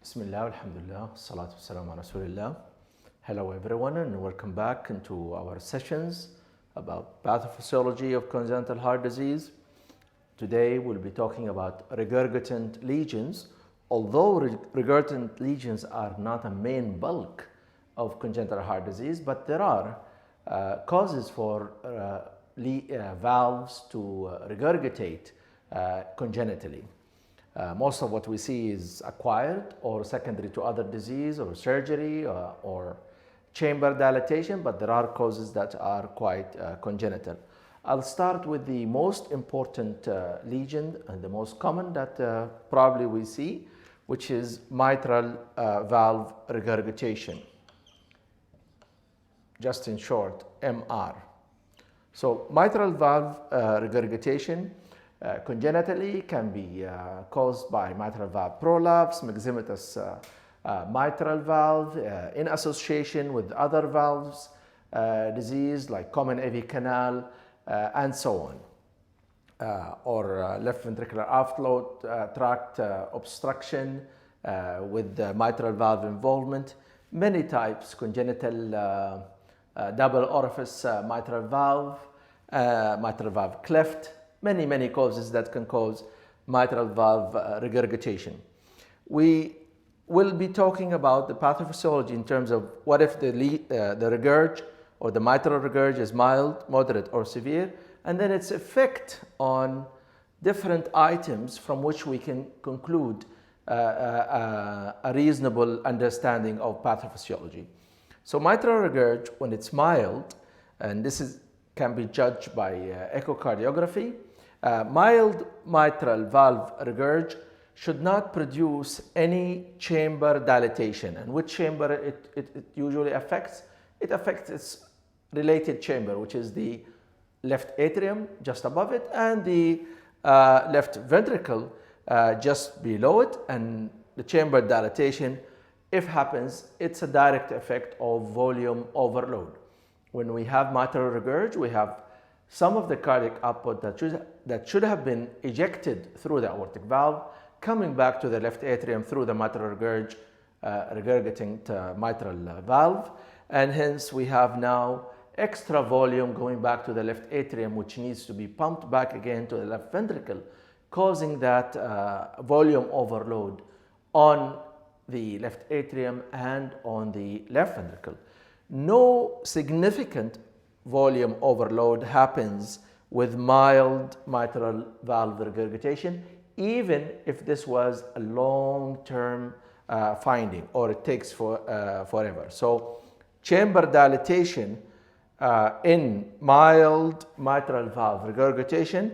Bismillah, alhamdulillah, salatu wassalamu ala rasulillah. Hello everyone and welcome back into our sessions about pathophysiology of congenital heart disease. Today we'll be talking about regurgitant lesions. Although regurgitant lesions are not a main bulk of congenital heart disease, but there are causes for valves to regurgitate congenitally. Most of what we see is acquired or secondary to other disease or surgery or chamber dilatation, but there are causes that are quite congenital. I'll start with the most important lesion and the most common that probably we see, which is mitral valve regurgitation. Just in short, MR. So mitral valve regurgitation congenitally can be caused by mitral valve prolapse, myxomatous mitral valve in association with other valves disease like common AV canal and so on, or left ventricular outflow tract obstruction with mitral valve involvement. Many types: congenital double orifice mitral valve cleft. Many causes that can cause mitral valve regurgitation. We will be talking about the pathophysiology in terms of what if the regurg or the mitral regurg is mild, moderate, or severe, and then its effect on different items from which we can conclude a reasonable understanding of pathophysiology. So mitral regurg, when it's mild, and this can be judged by echocardiography, mild mitral valve regurg should not produce any chamber dilatation. And which chamber it usually affects? It affects its related chamber, which is the left atrium just above it and the left ventricle just below it. And the chamber dilatation, if happens, it's a direct effect of volume overload. When we have mitral regurg, we have some of the cardiac output that should have been ejected through the aortic valve coming back to the left atrium through the mitral regurg, regurgitating mitral valve, and hence we have now extra volume going back to the left atrium, which needs to be pumped back again to the left ventricle, causing that volume overload on the left atrium and on the left ventricle. No significant volume overload happens with mild mitral valve regurgitation, even if this was a long-term finding or it takes forever. So chamber dilatation in mild mitral valve regurgitation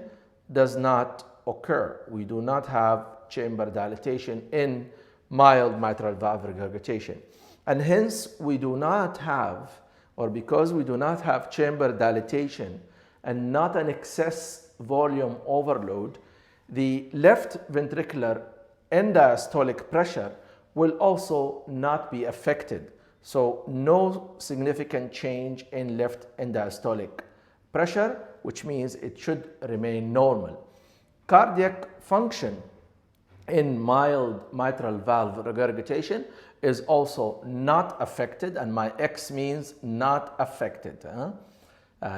does not occur. We do not have chamber dilatation in mild mitral valve regurgitation. And hence we do not have, or because we do not have chamber dilatation and not an excess volume overload, the left ventricular end diastolic pressure will also not be affected. So no significant change in left end diastolic pressure, which means it should remain normal. Cardiac function in mild mitral valve regurgitation is also not affected, and my X means not affected,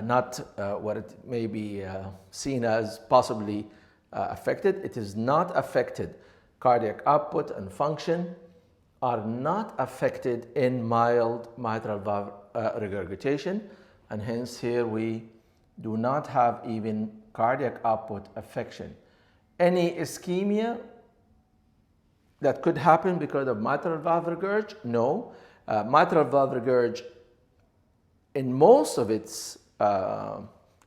not what it may be seen as possibly affected. It is not affected. Cardiac output and function are not affected in mild mitral valve regurgitation, and hence here we do not have even cardiac output affection. Any ischemia that could happen because of mitral valve regurg? No. Mitral valve regurg, in most of its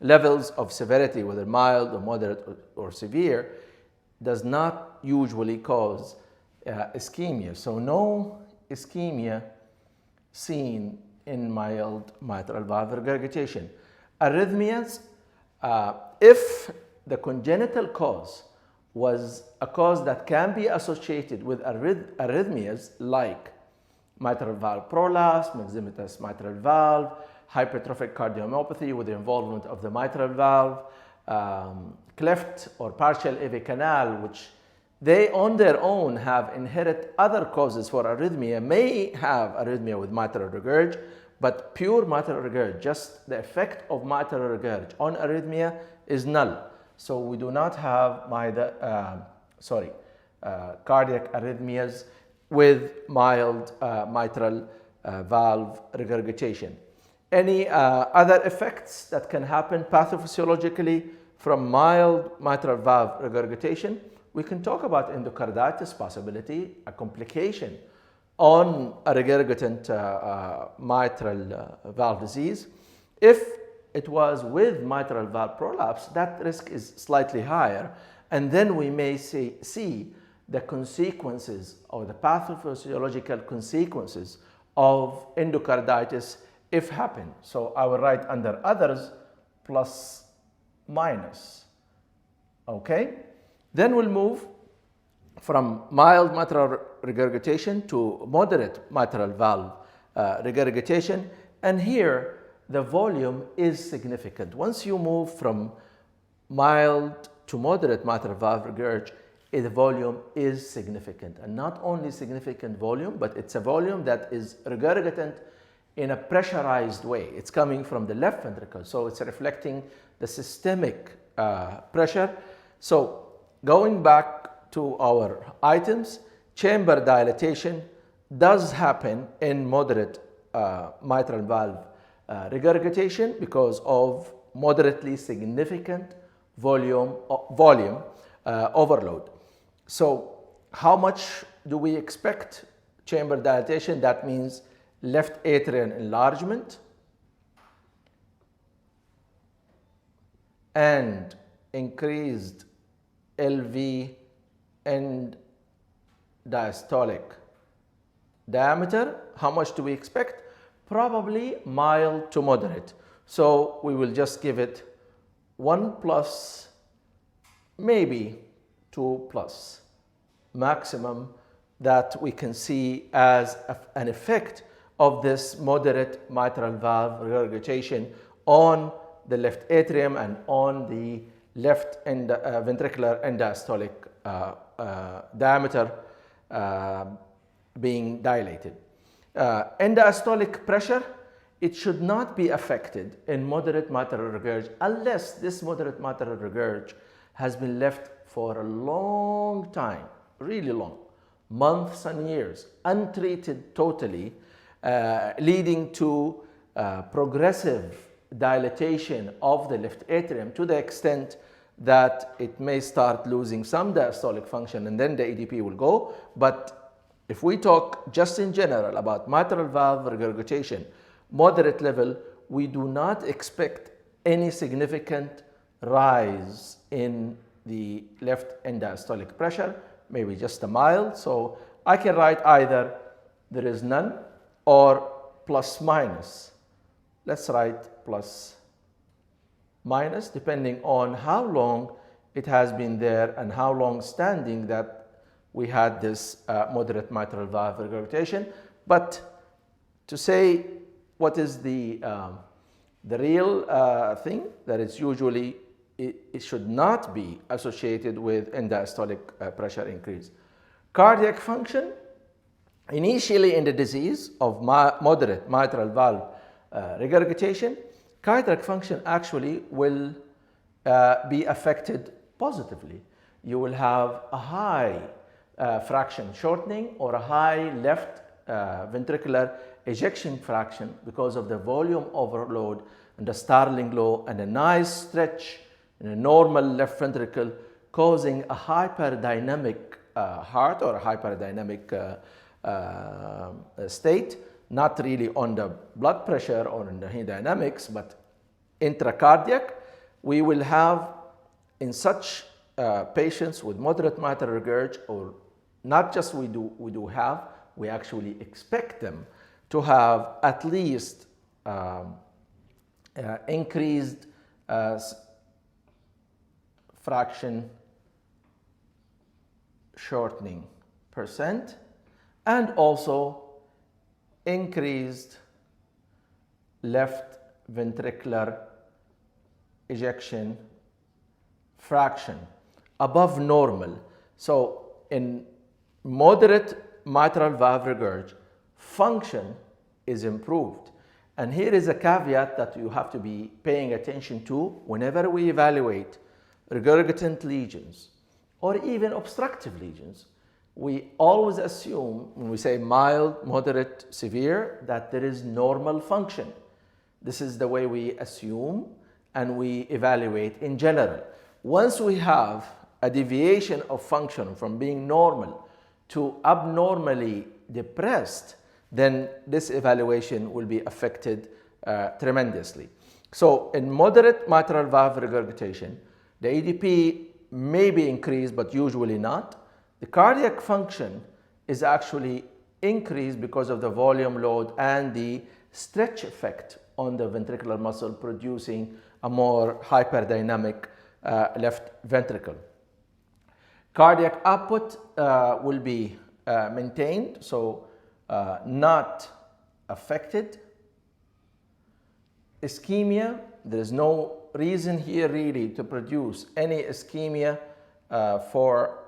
levels of severity, whether mild or moderate or severe, does not usually cause ischemia. So no ischemia seen in mild mitral valve regurgitation. Arrhythmias, if the congenital cause was a cause that can be associated with arrhythmias like mitral valve prolapse, myxomatous mitral valve, hypertrophic cardiomyopathy with the involvement of the mitral valve, cleft or partial AV canal, which they on their own have inherent other causes for arrhythmia, may have arrhythmia with mitral regurg, but pure mitral regurg, just the effect of mitral regurg on arrhythmia is null. So we do not have cardiac arrhythmias with mild mitral valve regurgitation. Any other effects that can happen pathophysiologically from mild mitral valve regurgitation? We can talk about endocarditis possibility, a complication on a regurgitant mitral valve disease. If it was with mitral valve prolapse, that risk is slightly higher, and then we may see the consequences or the pathophysiological consequences of endocarditis if happen. So I will write under others plus minus. Okay? Then we'll move from mild mitral regurgitation to moderate mitral valve regurgitation, and here the volume is significant. Once you move from mild to moderate mitral valve regurg, the volume is significant, and not only significant volume, but it's a volume that is regurgitant in a pressurized way. It's coming from the left ventricle, so it's reflecting the systemic pressure. So going back to our items, chamber dilatation does happen in moderate mitral valve regurgitation because of moderately significant volume overload. So how much do we expect chamber dilatation? That means left atrial enlargement and increased LV end diastolic diameter. How much do we expect? Probably mild to moderate. So we will just give it 1 plus, maybe 2 plus maximum that we can see as an effect of this moderate mitral valve regurgitation on the left atrium and on the left ventricular end diastolic diameter being dilated. End diastolic pressure, it should not be affected in moderate mitral regurg unless this moderate mitral regurg has been left for a long time, really long, months and years, untreated totally, leading to progressive dilatation of the left atrium to the extent that it may start losing some diastolic function, and then the EDP will go. But if we talk just in general about mitral valve regurgitation, moderate level, we do not expect any significant rise in the left end diastolic pressure, maybe just a mild. So I can write either there is none or plus minus. Let's write plus minus depending on how long it has been there and how long standing that we had this moderate mitral valve regurgitation. But to say what is the real thing, that it's usually it should not be associated with end diastolic pressure increase. Cardiac function, initially in the disease of moderate mitral valve regurgitation, cardiac function actually will be affected positively. You will have a high fraction shortening or a high left ventricular ejection fraction because of the volume overload and the Starling law and a nice stretch in a normal left ventricle, causing a hyperdynamic heart or a hyperdynamic state, not really on the blood pressure or in the hemodynamics, but intracardiac. We will have in such patients with moderate mitral regurg, or not just we actually expect them to have at least increased fraction shortening percent, and also increased left ventricular ejection fraction above normal. So in moderate mitral valve regurg, function is improved. And here is a caveat that you have to be paying attention to whenever we evaluate regurgitant lesions or even obstructive lesions. We always assume when we say mild, moderate, severe that there is normal function. This is the way we assume and we evaluate in general. Once we have a deviation of function from being normal to abnormally depressed, then this evaluation will be affected tremendously. So in moderate mitral valve regurgitation, the ADP may be increased, but usually not. The cardiac function is actually increased because of the volume load and the stretch effect on the ventricular muscle, producing a more hyperdynamic left ventricle. Cardiac output will be maintained, so not affected. Ischemia, there is no reason here really to produce any ischemia for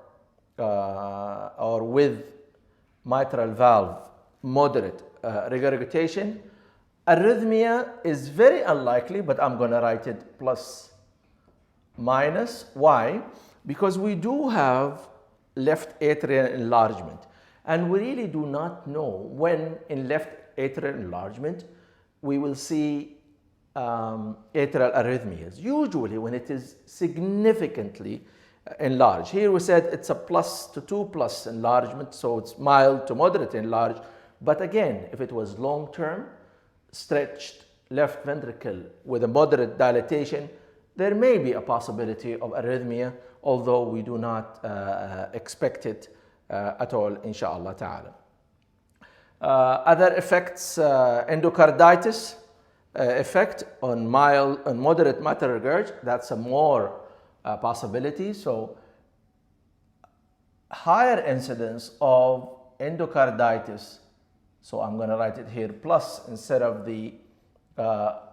or with mitral valve moderate regurgitation. Arrhythmia is very unlikely, but I'm going to write it plus minus. Why? Because we do have left atrial enlargement, and we really do not know when in left atrial enlargement we will see atrial arrhythmias. Usually when it is significantly enlarged. Here we said it's a plus to 2 plus enlargement, so it's mild to moderate enlarged. But again, if it was long-term, stretched left ventricle with a moderate dilatation, there may be a possibility of arrhythmia, although we do not expect it at all, inshallah ta'ala. Other effects, endocarditis effect on mild and moderate mitral regurg, that's a more possibility. So higher incidence of endocarditis, so I'm going to write it here plus instead of the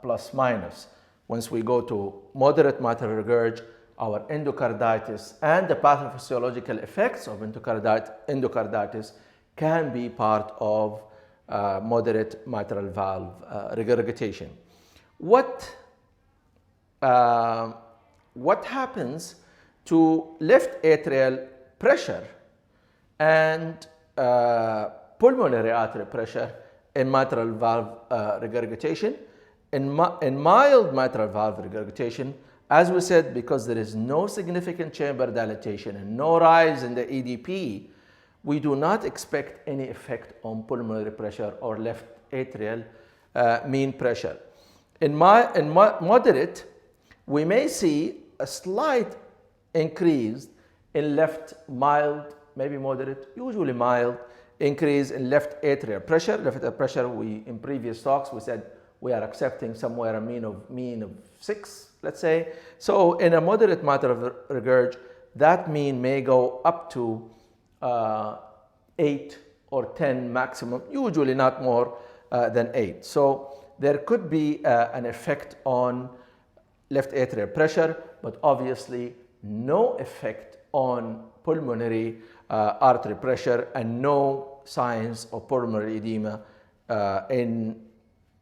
plus minus. Once we go to moderate mitral regurg, our endocarditis and the pathophysiological effects of endocarditis can be part of moderate mitral valve regurgitation. What happens to left atrial pressure and pulmonary artery pressure in mitral valve regurgitation? In mild mitral valve regurgitation, as we said, because there is no significant chamber dilatation and no rise in the ADP, we do not expect any effect on pulmonary pressure or left atrial mean pressure. In moderate, we may see a slight increase in left mild, maybe moderate, usually mild, increase in left atrial pressure. Left atrial pressure, in previous talks, we said we are accepting somewhere a mean of 6, let's say. So in a moderate mitral regurg, that mean may go up to 8 or 10 maximum, usually not more than 8. So there could be an effect on left atrial pressure, but obviously no effect on pulmonary artery pressure and no signs of pulmonary edema in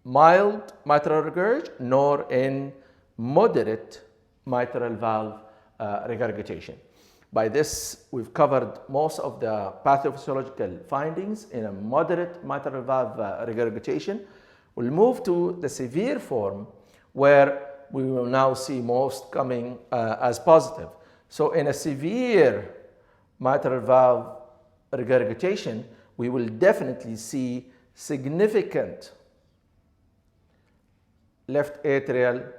mild mitral regurg nor in moderate mitral valve regurgitation. By this, we've covered most of the pathophysiological findings in a moderate mitral valve regurgitation. We'll move to the severe form, where we will now see most coming as positive. So in a severe mitral valve regurgitation, we will definitely see significant left atrial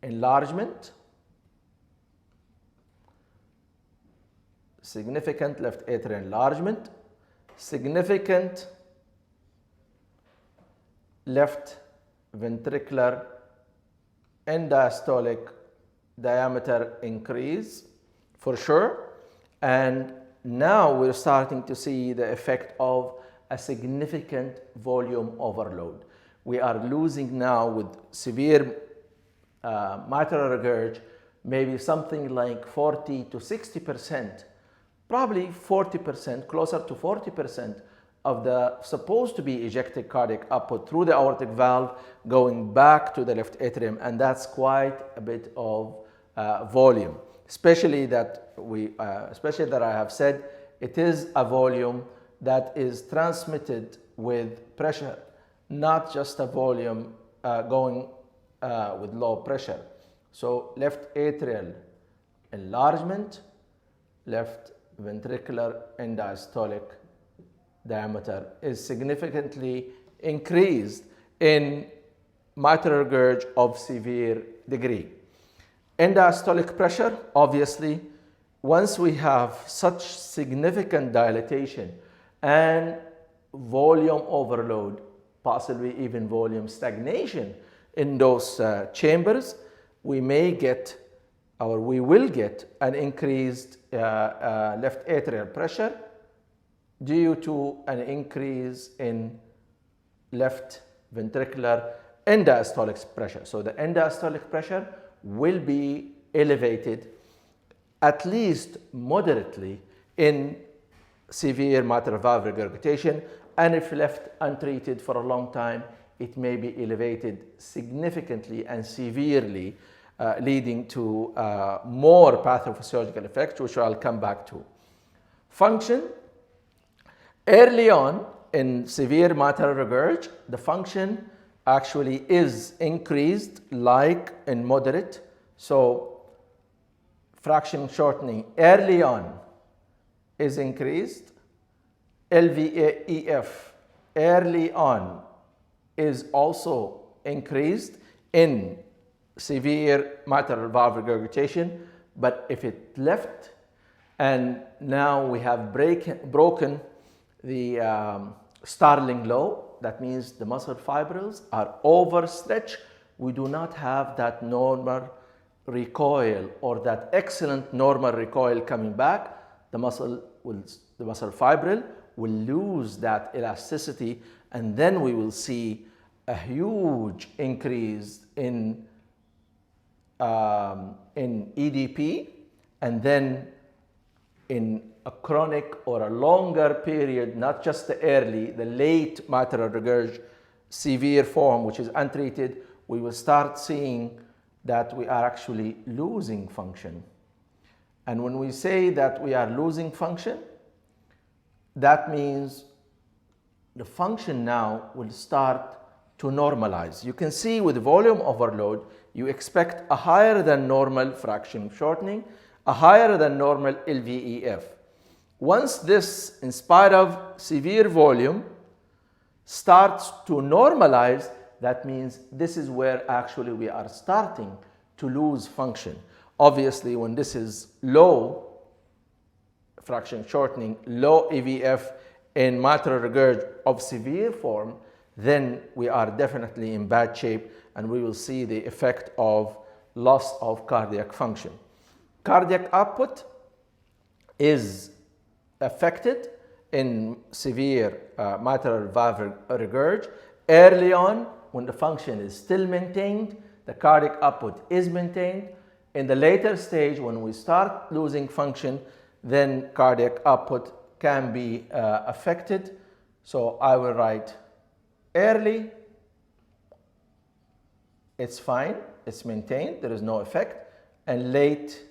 enlargement, significant left atrial enlargement, significant left ventricular end-diastolic diameter increase for sure. And now we're starting to see the effect of a significant volume overload. We are losing now with severe mitral regurg maybe something like 40 to 60%, probably 40%, closer to 40% of the supposed to be ejected cardiac output through the aortic valve going back to the left atrium, and that's quite a bit of volume, especially that I have said it is a volume that is transmitted with pressure, not just a volume going with low pressure. So left atrial enlargement, left ventricular end diastolic diameter is significantly increased in mitral regurg of severe degree. End diastolic pressure, obviously, once we have such significant dilatation and volume overload, possibly even volume stagnation in those chambers, we may get, or we will get, an increased left atrial pressure due to an increase in left ventricular end diastolic pressure. So the end diastolic pressure will be elevated at least moderately in severe mitral valve regurgitation, and if left untreated for a long time, it may be elevated significantly and severely, leading to more pathophysiological effects, which I'll come back to. Function. Early on in severe mitral regurg, the function actually is increased like in moderate. So fraction shortening early on is increased. LVEF early on is also increased in severe mitral valve regurgitation, but if it left and now we have broken the Starling law, that means the muscle fibrils are overstretched, we do not have that normal recoil or that excellent normal recoil coming back, the muscle fibril will lose that elasticity, and then we will see a huge increase in EDP, and then in a chronic or a longer period, not just the early, the late mitral regurg severe form, which is untreated, we will start seeing that we are actually losing function. And when we say that we are losing function, that means the function now will start to normalize. You can see with volume overload, you expect a higher than normal fraction shortening, a higher than normal LVEF. Once this, in spite of severe volume, starts to normalize, that means this is where actually we are starting to lose function. Obviously, when this is low fraction shortening, low EVF in mitral regurg of severe form, then we are definitely in bad shape, and we will see the effect of loss of cardiac function. Cardiac output is affected in severe mitral valve regurg. Early on, when the function is still maintained, the cardiac output is maintained. In the later stage, when we start losing function, then cardiac output can be affected. So I will write early, it's fine, it's maintained, there is no effect, and late,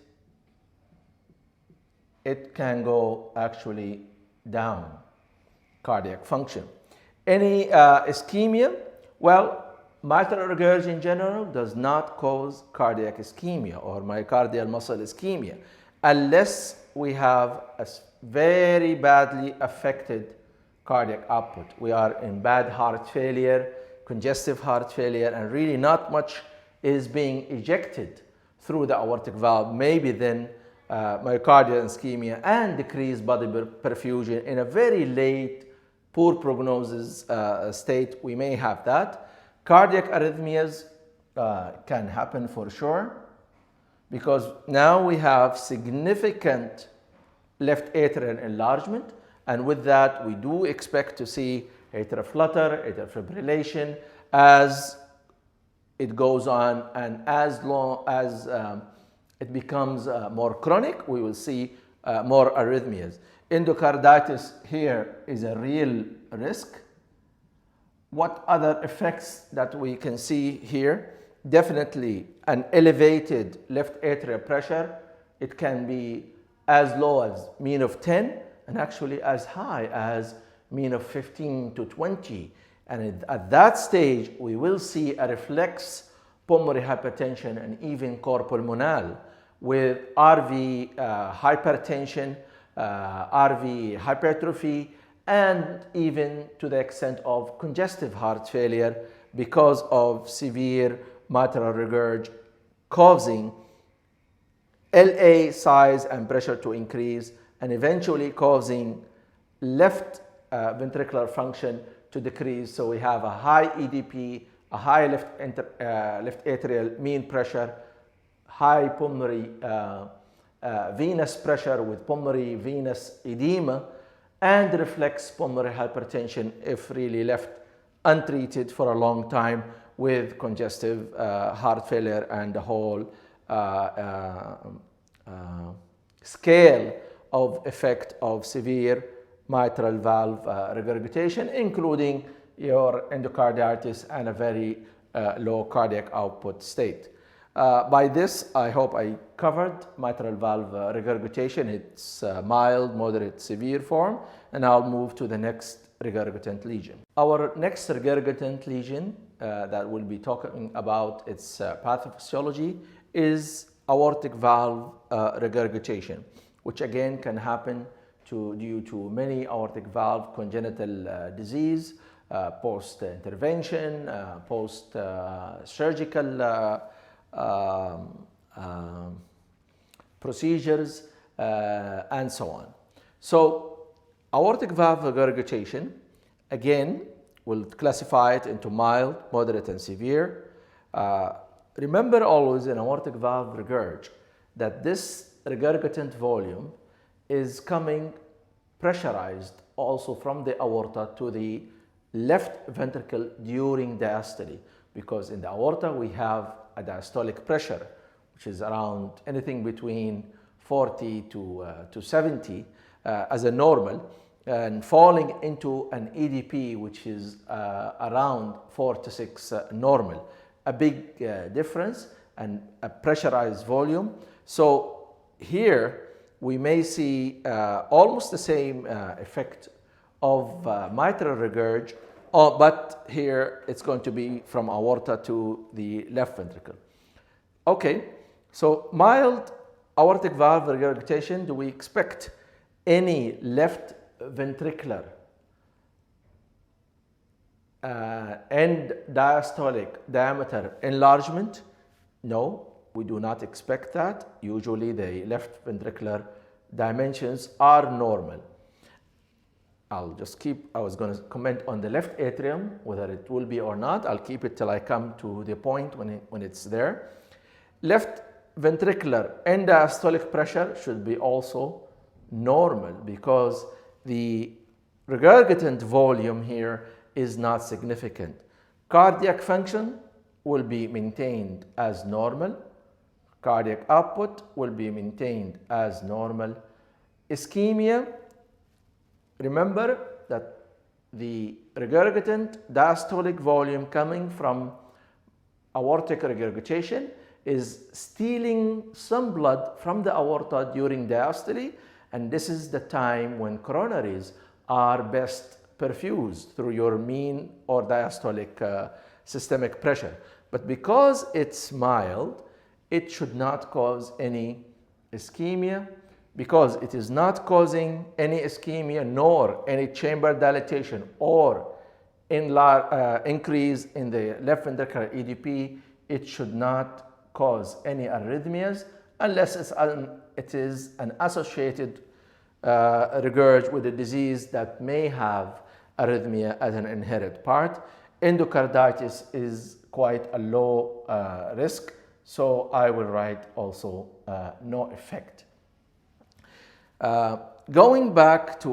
it can go actually down, cardiac function. Any ischemia? Well, mitral regurg in general does not cause cardiac ischemia or myocardial muscle ischemia unless we have a very badly affected cardiac output. We are in bad heart failure, congestive heart failure, and really not much is being ejected through the aortic valve. Maybe then myocardial ischemia and decreased body perfusion in a very late, poor prognosis state, we may have that. Cardiac arrhythmias can happen for sure, because now we have significant left atrial enlargement, and with that we do expect to see atrial flutter, atrial fibrillation as it goes on, and as long as it becomes more chronic, we will see more arrhythmias. Endocarditis here is a real risk. What other effects that we can see here? Definitely an elevated left atrial pressure. It can be as low as mean of 10 and actually as high as mean of 15 to 20. And at that stage, we will see a reflex pulmonary hypertension and even corpulmonal with RV hypertension, RV hypertrophy, and even to the extent of congestive heart failure because of severe mitral regurg causing LA size and pressure to increase and eventually causing left ventricular function to decrease. So we have a high EDP, a high left atrial mean pressure, high pulmonary venous pressure with pulmonary venous edema, and reflex pulmonary hypertension if really left untreated for a long time with congestive heart failure and the whole scale of effect of severe mitral valve regurgitation, including your endocarditis and a very low cardiac output state. By this, I hope I covered mitral valve regurgitation, its mild, moderate, severe form, and I'll move to the next regurgitant lesion. Our next regurgitant lesion that we'll be talking about its pathophysiology is aortic valve regurgitation, which again can happen due to many aortic valve congenital disease, post-intervention, post-surgical procedures, and so on. So aortic valve regurgitation, again, we'll classify it into mild, moderate, and severe. Remember always in aortic valve regurg that this regurgitant volume is coming pressurized also from the aorta to the left ventricle during diastole, because in the aorta we have a diastolic pressure which is around anything between 40 to 70 as a normal, and falling into an EDP which is around 4 to 6 normal. A big difference and a pressurized volume. So here we may see almost the same effect of mitral regurg, but here it's going to be from aorta to the left ventricle. Okay, so mild aortic valve regurgitation, do we expect any left ventricular end diastolic diameter enlargement? No, we do not expect that. Usually the left ventricular dimensions are normal. I was going to comment on the left atrium, whether it will be or not. I'll keep it till I come to the point when it's there. Left ventricular end diastolic pressure should be also normal because the regurgitant volume here is not significant. Cardiac function will be maintained as normal. Cardiac output will be maintained as normal. Ischemia, remember that the regurgitant diastolic volume coming from aortic regurgitation is stealing some blood from the aorta during diastole, and this is the time when coronaries are best perfused through your mean or diastolic systemic pressure. But because it's mild, it should not cause any ischemia. Because it is not causing any ischemia nor any chamber dilatation or increase in the left ventricular EDP, it should not cause any arrhythmias unless it is an associated regurg with a disease that may have arrhythmia as an inherent part. Endocarditis is quite a low risk, so I will write also no effect. Going back to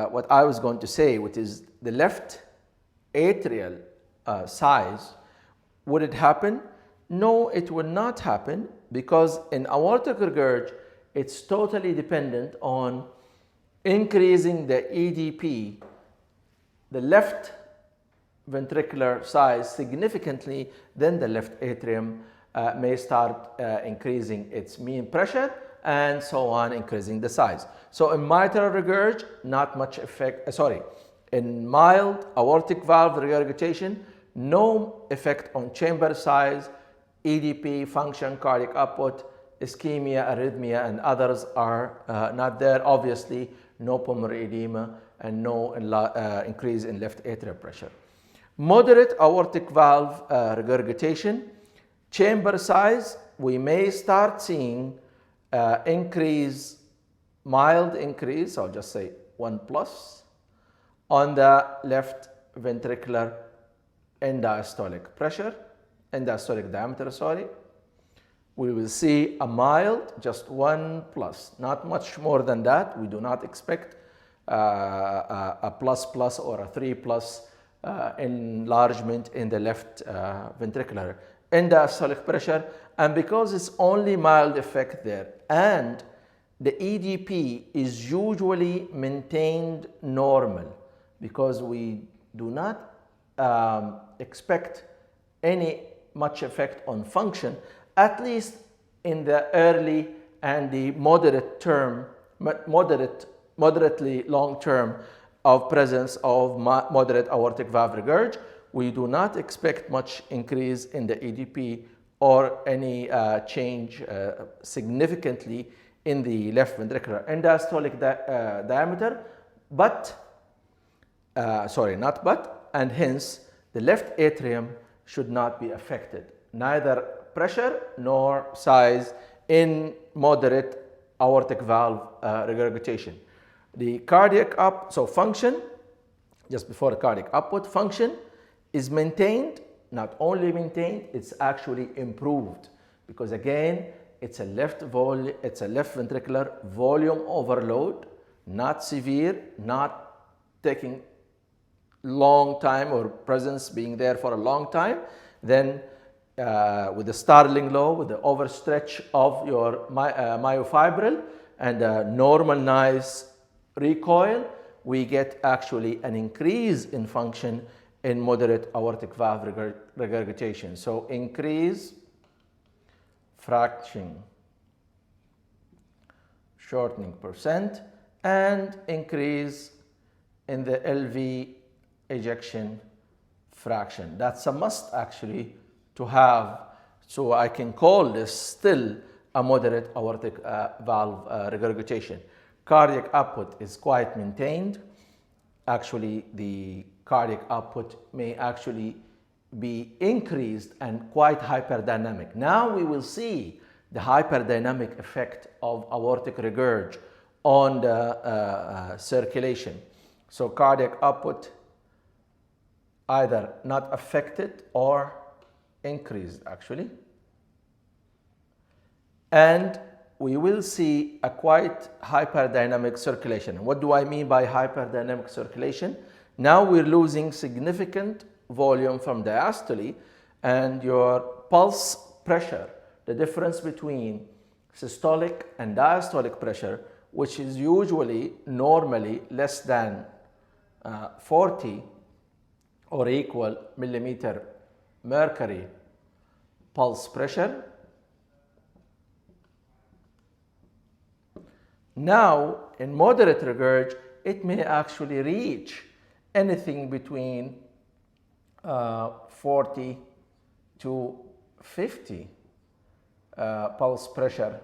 what I was going to say, which is the left atrial size, would it happen? No, it will not happen, because in aortic regurg, it's totally dependent on increasing the EDP, the left ventricular size significantly, then the left atrium may start increasing its mean pressure, and so on, increasing the size. So in mitral regurg, not much effect, in mild aortic valve regurgitation, no effect on chamber size, EDP, function, cardiac output, ischemia, arrhythmia, and others are not there. Obviously, no pulmonary edema and no increase in left atrial pressure. Moderate aortic valve regurgitation, chamber size, we may start seeing mild increase, I'll just say 1+, on the left ventricular end-diastolic diameter. We will see a mild, just 1+, not much more than that. We do not expect a ++ or a 3+ enlargement in the left ventricular end-diastolic pressure. And because it's only mild effect there, and the EDP is usually maintained normal, because we do not expect any much effect on function, at least in the early and the moderately long term of presence of moderate aortic valve regurg. We do not expect much increase in the EDP or any change significantly in the left ventricular end-diastolic diameter, and hence the left atrium should not be affected, neither pressure nor size in moderate aortic valve regurgitation. The cardiac function, just before the cardiac output, function is maintained, not only maintained, it's actually improved, because again, it's a left ventricular volume overload, not severe, not taking long time or presence being there for a long time. Then with the Starling law, with the overstretch of your myofibril and a normal nice recoil, we get actually an increase in function in moderate aortic valve regurgitation. So increase fraction, shortening percent, and increase in the LV ejection fraction. That's a must actually to have, so I can call this still a moderate aortic valve regurgitation. Cardiac output is quite maintained. Actually, the cardiac output may actually be increased and quite hyperdynamic. Now we will see the hyperdynamic effect of aortic regurg on the circulation. So cardiac output either not affected or increased actually. And we will see a quite hyperdynamic circulation. What do I mean by hyperdynamic circulation? Now we're losing significant volume from diastole, and your pulse pressure, the difference between systolic and diastolic pressure, which is usually normally less than 40 or equal millimeter mercury pulse pressure. Now, in moderate regurg, it may actually reach anything between 40 to 50 pulse pressure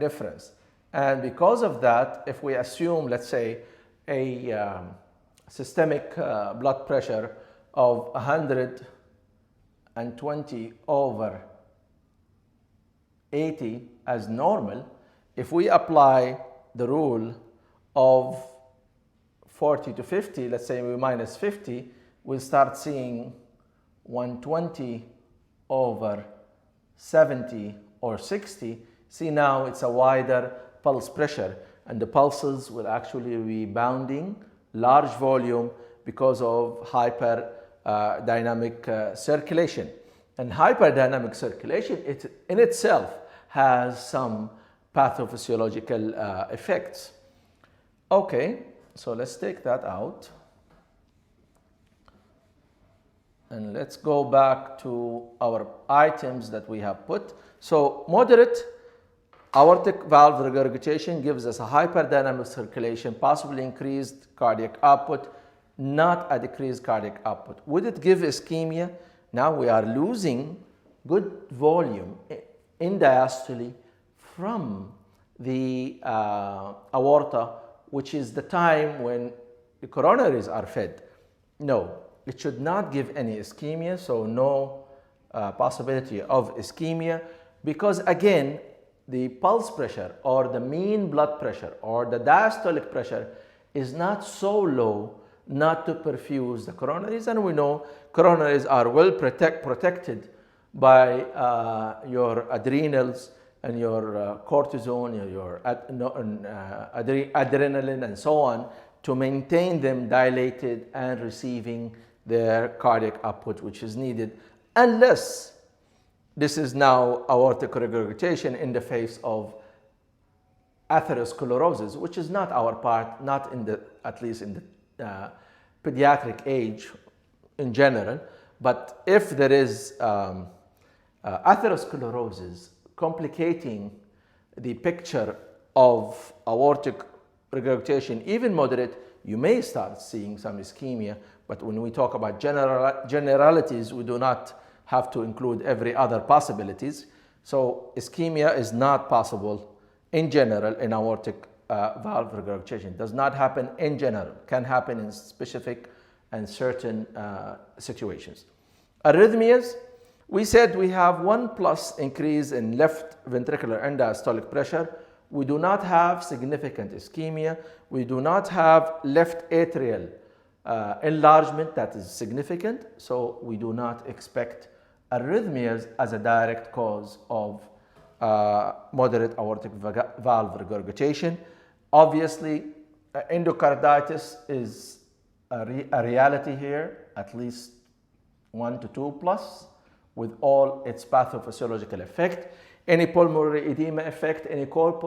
difference. And because of that, if we assume, let's say, a systemic blood pressure of 120/80 as normal, if we apply the rule of 40 to 50, let's say we minus 50, we'll start seeing 120/70 or 60. See, now it's a wider pulse pressure, and the pulses will actually be bounding large volume because of hyper dynamic circulation. And hyperdynamic circulation, it in itself has some pathophysiological effects. Okay, so let's take that out. And let's go back to our items that we have put. So moderate aortic valve regurgitation gives us a hyperdynamic circulation, possibly increased cardiac output, not a decreased cardiac output. Would it give ischemia? Now we are losing good volume in diastole from the aorta, which is the time when the coronaries are fed. No, it should not give any ischemia, so no possibility of ischemia, because again, the pulse pressure or the mean blood pressure or the diastolic pressure is not so low not to perfuse the coronaries, and we know coronaries are well protected by your adrenals and your cortisone, your adrenaline and so on, to maintain them dilated and receiving their cardiac output which is needed, unless this is now aortic regurgitation in the face of atherosclerosis, which is not our part, not in the, at least in the pediatric age in general. But if there is atherosclerosis complicating the picture of aortic regurgitation, even moderate, you may start seeing some ischemia. But when we talk about generalities, we do not have to include every other possibilities. So ischemia is not possible in general in aortic valve regurgitation. Does not happen in general, can happen in specific and certain situations. Arrhythmias, we said we have 1+ increase in left ventricular end diastolic pressure. We do not have significant ischemia. We do not have left atrial enlargement that is significant, so we do not expect arrhythmias as a direct cause of moderate aortic valve regurgitation. Obviously, endocarditis is a reality here, at least 1 to 2+, with all its pathophysiological effect. Any pulmonary edema effect, any core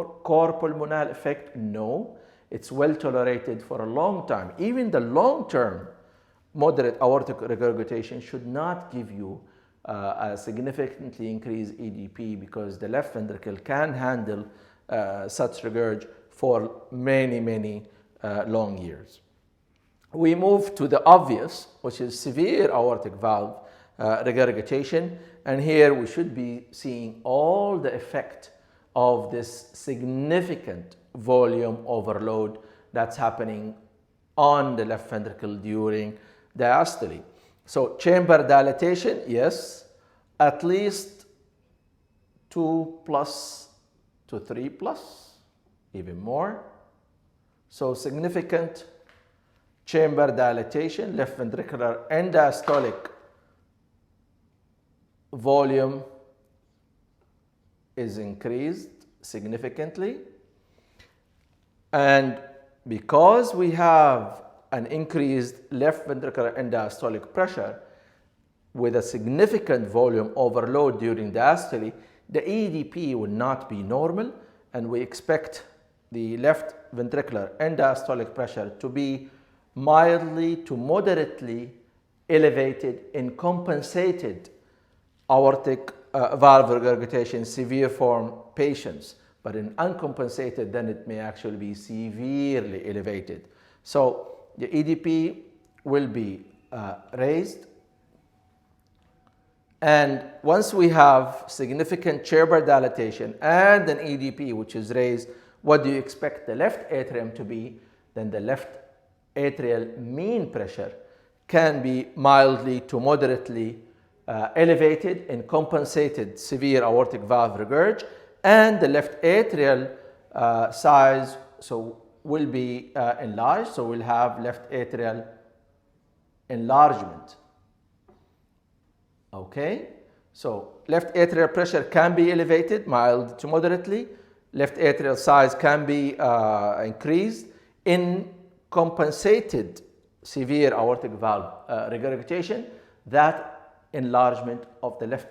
pulmonale effect? No. It's well tolerated for a long time. Even the long-term moderate aortic regurgitation should not give you a significantly increased EDP, because the left ventricle can handle such regurg for many long years. We move to the obvious, which is severe aortic valve regurgitation, and here we should be seeing all the effect of this significant volume overload that's happening on the left ventricle during diastole. So chamber dilatation, yes, at least 2+ to 3+, even more. So significant chamber dilatation, left ventricular end diastolic volume is increased significantly. And because we have an increased left ventricular end diastolic pressure with a significant volume overload during diastole, the EDP will not be normal, and we expect the left ventricular end diastolic pressure to be mildly to moderately elevated in compensated aortic valve regurgitation severe form patients. But in uncompensated, then it may actually be severely elevated. So the EDP will be raised. And once we have significant chamber dilatation and an EDP which is raised, what do you expect the left atrium to be? Then the left atrial mean pressure can be mildly to moderately elevated in compensated severe aortic valve regurg, and the left atrial size will be enlarged, so we'll have left atrial enlargement. Okay, so left atrial pressure can be elevated, mild to moderately. Left atrial size can be increased in compensated severe aortic valve regurgitation. That enlargement of the left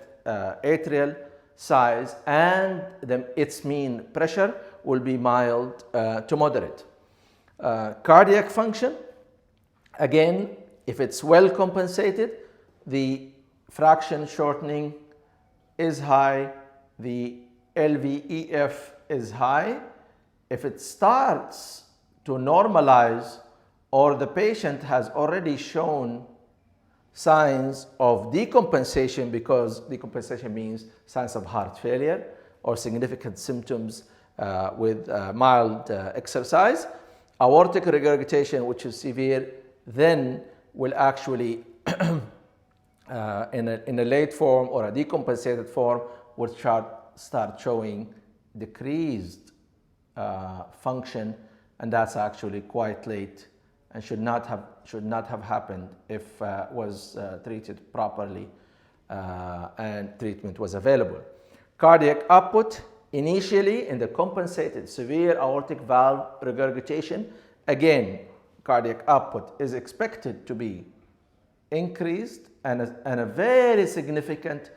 atrial size, and its mean pressure will be mild to moderate. Cardiac function, again, if it's well compensated, the fraction shortening is high, the LVEF is high. If it starts to normalize, or the patient has already shown signs of decompensation, because decompensation means signs of heart failure or significant symptoms with mild exercise, aortic regurgitation, which is severe, then will actually in a late form or a decompensated form will start showing decreased function, and that's actually quite late and should not have happened if was treated properly and treatment was available. Cardiac output, initially in the compensated severe aortic valve regurgitation, again, cardiac output is expected to be increased, and a very significant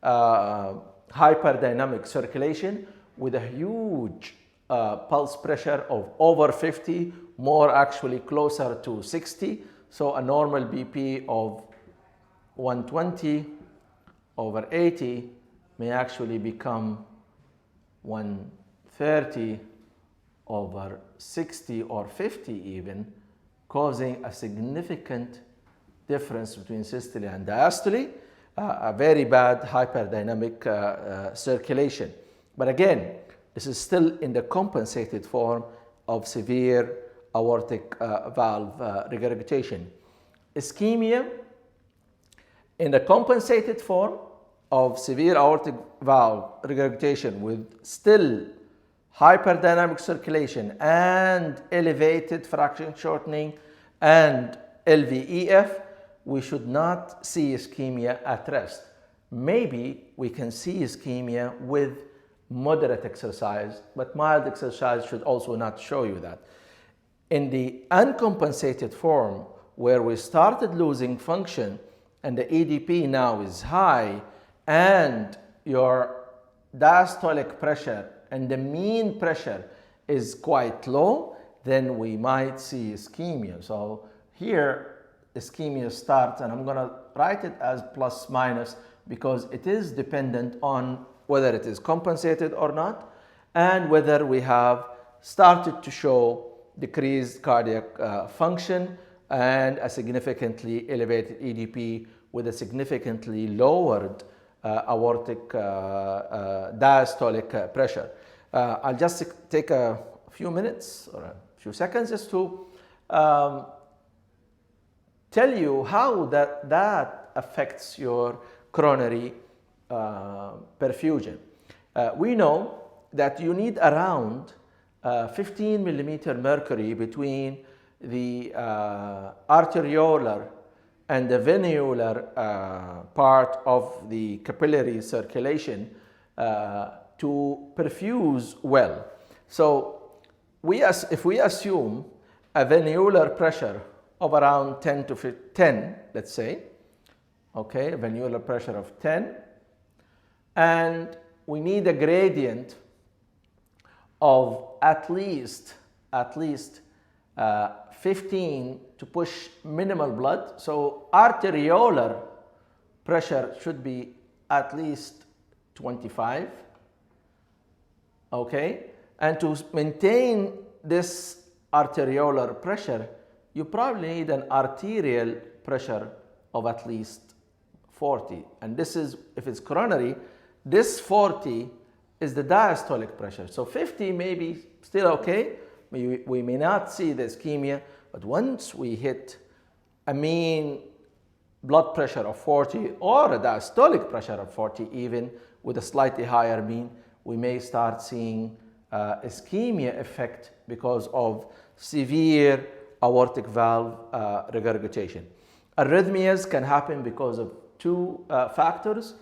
hyperdynamic circulation with a huge pulse pressure of over 50, more actually closer to 60. So a normal BP of 120 over 80 may actually become 130 over 60 or 50 even, causing a significant difference between systole and diastole, a very bad hyperdynamic circulation. But again, this is still in the compensated form of severe aortic valve regurgitation. Ischemia, in the compensated form of severe aortic valve regurgitation with still hyperdynamic circulation and elevated fraction shortening and LVEF, we should not see ischemia at rest. Maybe we can see ischemia with moderate exercise, but mild exercise should also not show you that. In the uncompensated form, where we started losing function and the EDP now is high, and your diastolic pressure and the mean pressure is quite low, then we might see ischemia. So here, ischemia starts, and I'm going to write it as plus minus because it is dependent on whether it is compensated or not, and whether we have started to show decreased cardiac function and a significantly elevated EDP with a significantly lowered aortic diastolic pressure. I'll just take a few minutes or a few seconds just to tell you how that affects your coronary perfusion. We know that you need around 15 millimeter mercury between the arteriolar and the venular part of the capillary circulation to perfuse well. So if we assume a venular pressure of around 10 to 10, let's say, okay, a venular pressure of 10, and we need a gradient of at least 15 to push minimal blood. So arteriolar pressure should be at least 25, okay? And to maintain this arteriolar pressure, you probably need an arterial pressure of at least 40. And this is, if it's coronary, this 40 is the diastolic pressure. So 50 may be still okay. We may not see the ischemia, but once we hit a mean blood pressure of 40 or a diastolic pressure of 40 even with a slightly higher mean, we may start seeing ischemia effect because of severe aortic valve regurgitation. Arrhythmias can happen because of two factors.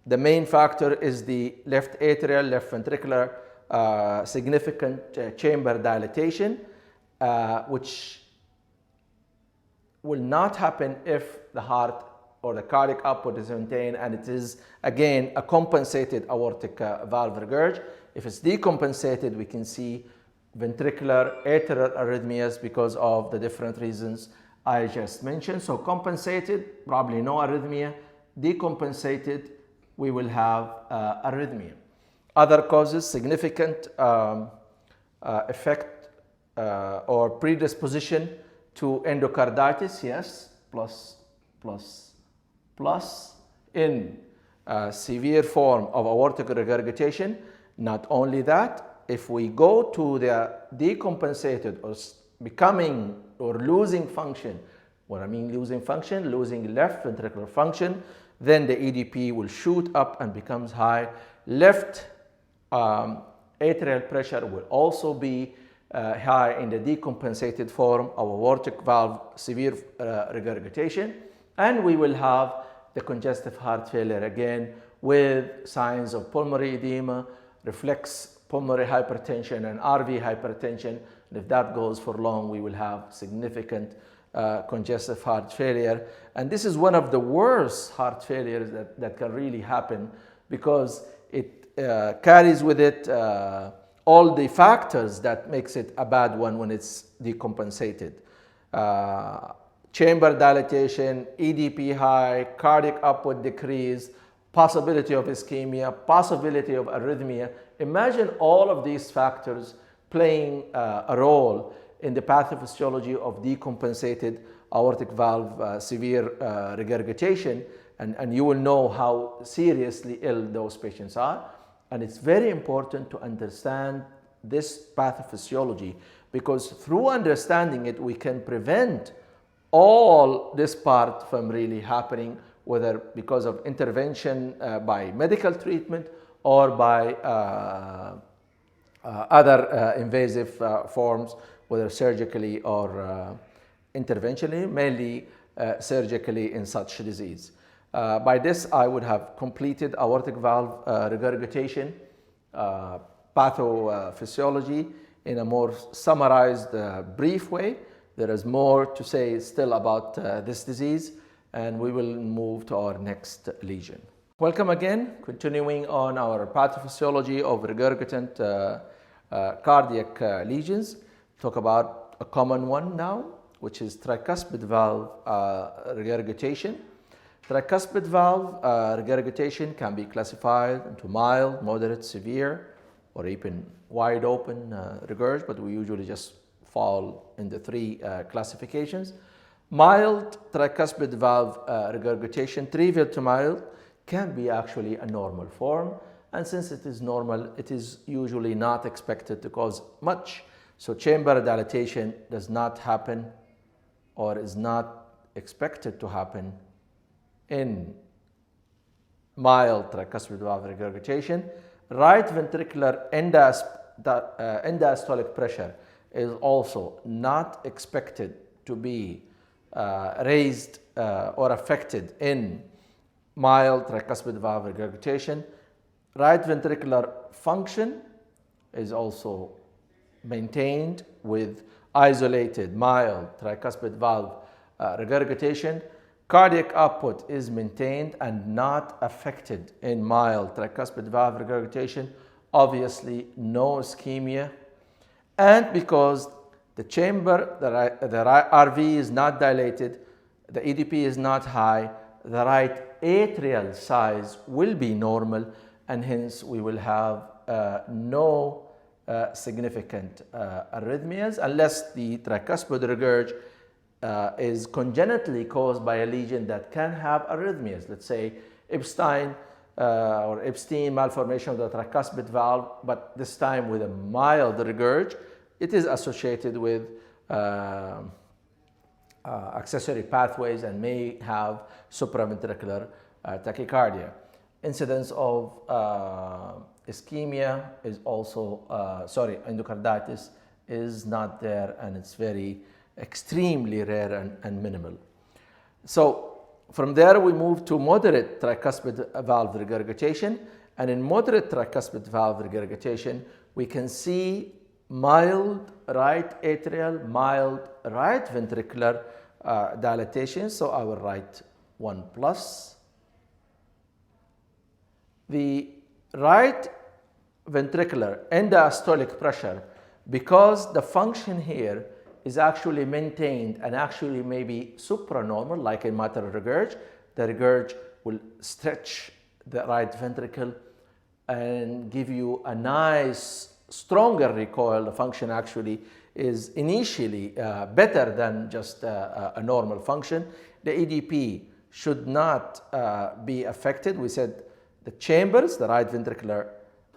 The main factor is the left atrial, left ventricular significant chamber dilatation, which will not happen if the heart or the cardiac output is maintained, and it is again a compensated aortic valve regurg. If it's decompensated, we can see ventricular atrial arrhythmias because of the different reasons I just mentioned. So compensated, probably no arrhythmia. Decompensated, we will have arrhythmia. Other causes, significant effect or predisposition to endocarditis, yes, plus in severe form of aortic regurgitation. Not only that, if we go to the decompensated or becoming or losing function, what I mean losing function, losing left ventricular function, then the EDP will shoot up and becomes high. Left atrial pressure will also be high in the decompensated form of aortic valve severe regurgitation, and we will have the congestive heart failure again with signs of pulmonary edema, reflex pulmonary hypertension, and RV hypertension. And if that goes for long, we will have significant congestive heart failure. And this is one of the worst heart failures that can really happen, because it carries with it all the factors that makes it a bad one when it's decompensated. Chamber dilatation, EDP high, cardiac output decrease, possibility of ischemia, possibility of arrhythmia. Imagine all of these factors playing a role in the pathophysiology of decompensated aortic valve severe regurgitation, and you will know how seriously ill those patients are. And it's very important to understand this pathophysiology, because through understanding it, we can prevent all this part from really happening, whether because of intervention by medical treatment or by other invasive forms, whether surgically or interventionally, mainly surgically in such disease. By this, I would have completed aortic valve regurgitation pathophysiology in a more summarized, brief way. There is more to say still about this disease, and we will move to our next lesion. Welcome again, continuing on our pathophysiology of regurgitant cardiac lesions. Talk about a common one now, which is tricuspid valve regurgitation. Tricuspid valve regurgitation can be classified into mild, moderate, severe, or even wide open regurg, but we usually just fall in the three classifications. Mild tricuspid valve regurgitation, trivial to mild, can be actually a normal form, and since it is normal, it is usually not expected to cause much. So chamber dilatation does not happen or is not expected to happen in mild tricuspid valve regurgitation. Right ventricular end-diastolic pressure is also not expected to be raised or affected in mild tricuspid valve regurgitation. Right ventricular function is also maintained with isolated mild tricuspid valve regurgitation. Cardiac output is maintained and not affected in mild tricuspid valve regurgitation. Obviously, no ischemia. And because the chamber, the RV is not dilated, the EDP is not high, the right atrial size will be normal, and hence we will have no significant arrhythmias, unless the tricuspid regurg is congenitally caused by a lesion that can have arrhythmias. Let's say Epstein malformation of the tricuspid valve, but this time with a mild regurg. It is associated with accessory pathways and may have supraventricular tachycardia. Incidence of ischemia is also, endocarditis is not there, and it's very extremely rare and minimal. So from there we move to moderate tricuspid valve regurgitation, and in moderate tricuspid valve regurgitation we can see mild right atrial, mild right ventricular dilatation, so our right 1 plus. The right ventricular end-diastolic pressure, because the function here is actually maintained and actually maybe supranormal, like in mitral regurg, the regurg will stretch the right ventricle and give you a nice, stronger recoil. The function actually is initially better than just a normal function. The EDP should not be affected. We said the chambers, the right ventricular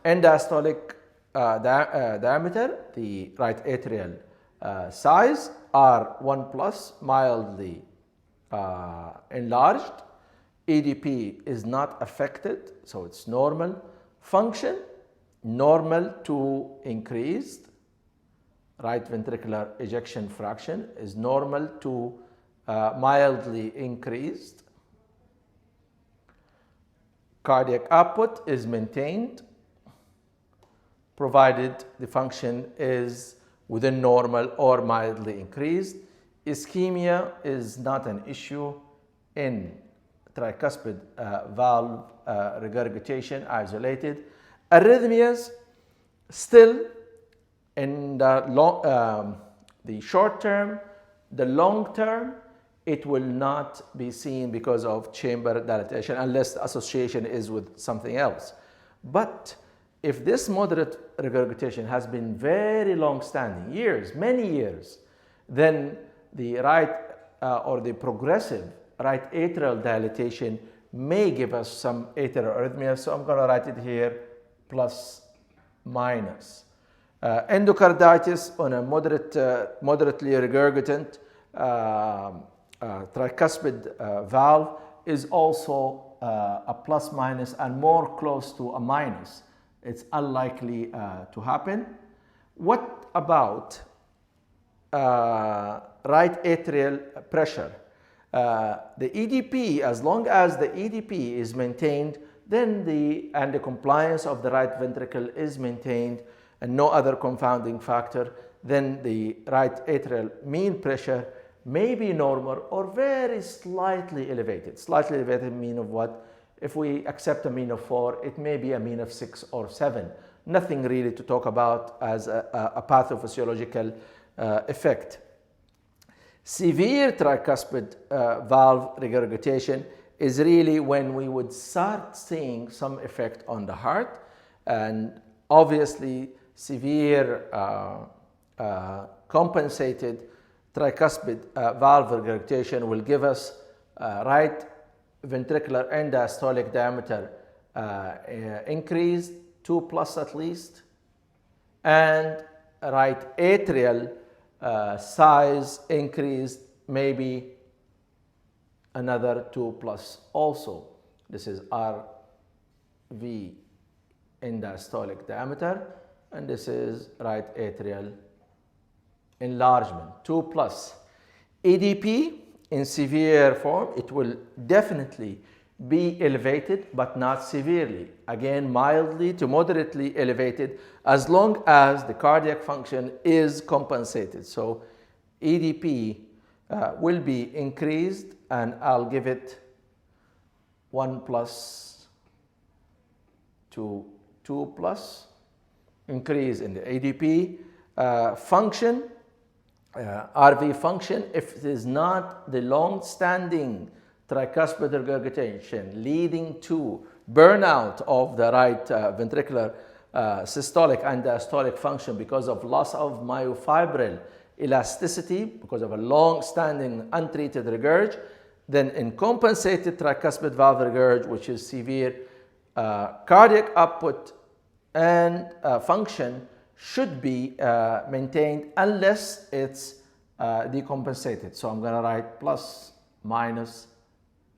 end-diastolic diameter, the right atrial size are 1 plus, mildly enlarged. EDP is not affected, so it's normal. Function, normal to increased. Right ventricular ejection fraction is normal to mildly increased. Cardiac output is maintained, provided the function is within normal or mildly increased. Ischemia is not an issue in tricuspid valve regurgitation isolated. Arrhythmias still in the short term, the long term, it will not be seen because of chamber dilatation unless the association is with something else. But if this moderate regurgitation has been very long standing, years, many years, then the right or the progressive right atrial dilatation may give us some atrial arrhythmia. So I'm going to write it here plus minus. Endocarditis on a moderately regurgitant tricuspid valve is also a plus minus and more close to a minus. It's unlikely to happen. What about right atrial pressure? The EDP, as long as the EDP is maintained, then the compliance of the right ventricle is maintained and no other confounding factor, then the right atrial mean pressure may be normal or very slightly elevated. Slightly elevated mean of what? If we accept a mean of 4, it may be a mean of 6 or 7. Nothing really to talk about as a pathophysiological effect. Severe tricuspid valve regurgitation is really when we would start seeing some effect on the heart, and obviously severe compensated tricuspid valve regurgitation will give us right ventricular end-diastolic diameter increased 2 plus at least, and right atrial size increased maybe another 2 plus also. This is RV end-diastolic diameter, and this is right atrial enlargement, 2 plus. EDP in severe form, it will definitely be elevated but not severely. Again, mildly to moderately elevated as long as the cardiac function is compensated. So EDP will be increased, and I'll give it 1 plus to 2 plus. Increase in the EDP function, RV function, if it is not the long-standing tricuspid regurgitation leading to burnout of the right ventricular systolic and diastolic function because of loss of myofibril elasticity, because of a long-standing untreated regurg, then in compensated tricuspid valve regurg, which is severe, cardiac output and function should be maintained unless it's decompensated. So I'm going to write plus, minus,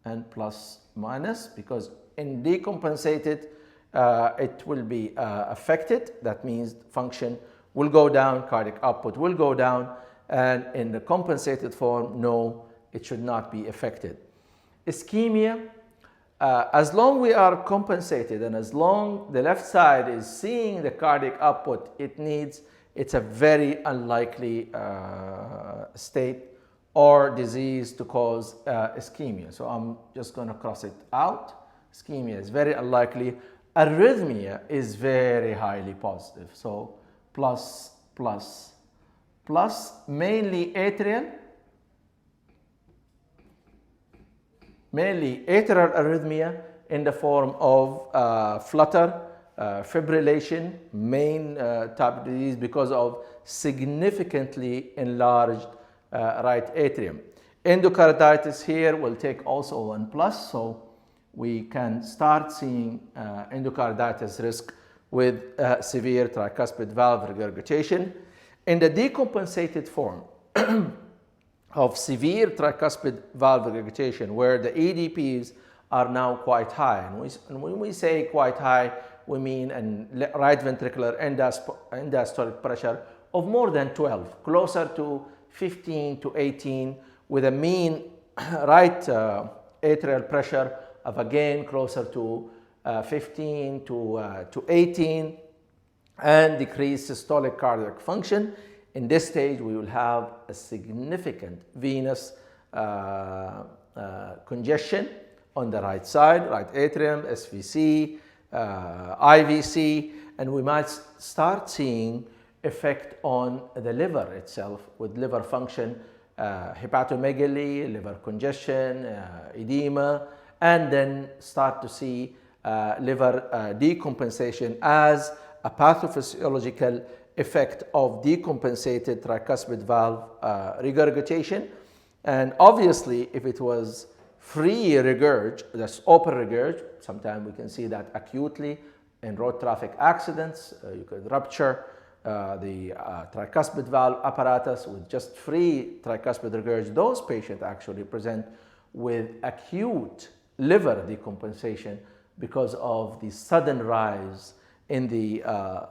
and plus, minus, because in decompensated it will be affected. That means function will go down, cardiac output will go down, and in the compensated form, no, it should not be affected. Ischemia, as long we are compensated and as long the left side is seeing the cardiac output it needs, it's a very unlikely state or disease to cause ischemia. So I'm just going to cross it out. Ischemia is very unlikely. Arrhythmia is very highly positive. So plus, plus, plus, mainly atrial. Mainly atrial arrhythmia in the form of flutter, fibrillation, main type of disease because of significantly enlarged right atrium. Endocarditis here will take also 1 plus, so we can start seeing endocarditis risk with severe tricuspid valve regurgitation. In the decompensated form of severe tricuspid valve regurgitation, where the EDPs are now quite high, and when we say quite high, we mean a right ventricular end-diastolic pressure of more than 12, closer to 15 to 18, with a mean right atrial pressure of again closer to 15 to 18, and decreased systolic cardiac function. In this stage, we will have a significant venous congestion on the right side, right atrium, SVC, IVC, and we might start seeing effect on the liver itself with liver function, hepatomegaly, liver congestion, edema, and then start to see liver decompensation as a pathophysiological effect of decompensated tricuspid valve regurgitation. And obviously, if it was free regurg, that's open regurg, sometimes we can see that acutely in road traffic accidents. You could rupture the tricuspid valve apparatus with just free tricuspid regurg. Those patients actually present with acute liver decompensation because of the sudden rise in the